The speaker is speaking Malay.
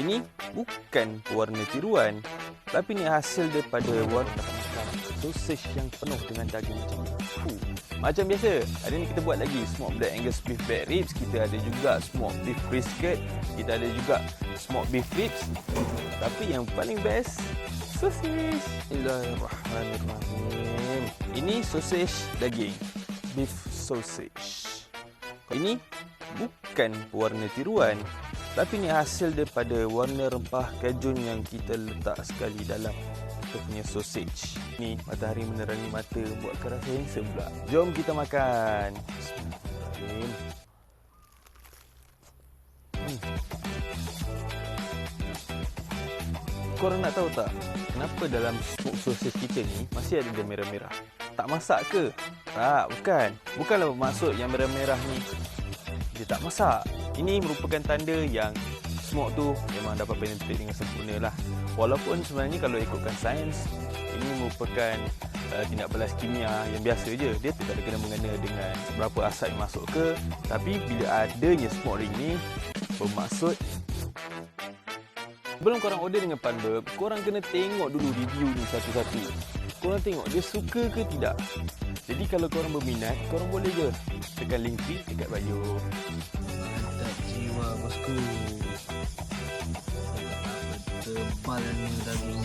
Ini bukan pewarna tiruan, tapi ni hasil daripada warna sausage yang penuh dengan daging macam ni. Macam biasa, hari ni kita buat lagi smoked black Angus beef back ribs. Kita ada juga smoked beef brisket. Kita ada juga smoked beef ribs. Tapi yang paling best, sausage. Bismillahirrahmanirrahim. Ini sausage daging, beef sausage. Ini bukan pewarna tiruan, tapi ni hasil daripada warna rempah Cajun yang kita letak sekali dalam kita punya sausage. Ni matahari menerangi mata buatkan rasa handsome pula. Jom kita makan. Bismillahirrahmanirrahim. Korang nak tahu tak kenapa dalam smoked sausage kita ni masih ada dia merah-merah? Tak masak ke? Tak, bukan. Bukanlah bermaksud yang merah-merah ni dia tak masak. Ini merupakan tanda yang smoke tu memang dapat penetrate dengan sempurna lah. Walaupun sebenarnya kalau ikutkan sains, ini merupakan tindak balas kimia yang biasa je. Dia tidak ada kena-mengena dengan berapa asap yang masuk ke. Tapi bila adanya smoke ring ni, bermaksud sebelum korang order dengan Panburb, korang kena tengok dulu review ni satu-satu. Korang tengok dia suka ke tidak. Jadi kalau korang berminat, korang boleh je tekan link free dekat bio. Mantap jiwa bosku. Tebalnya daging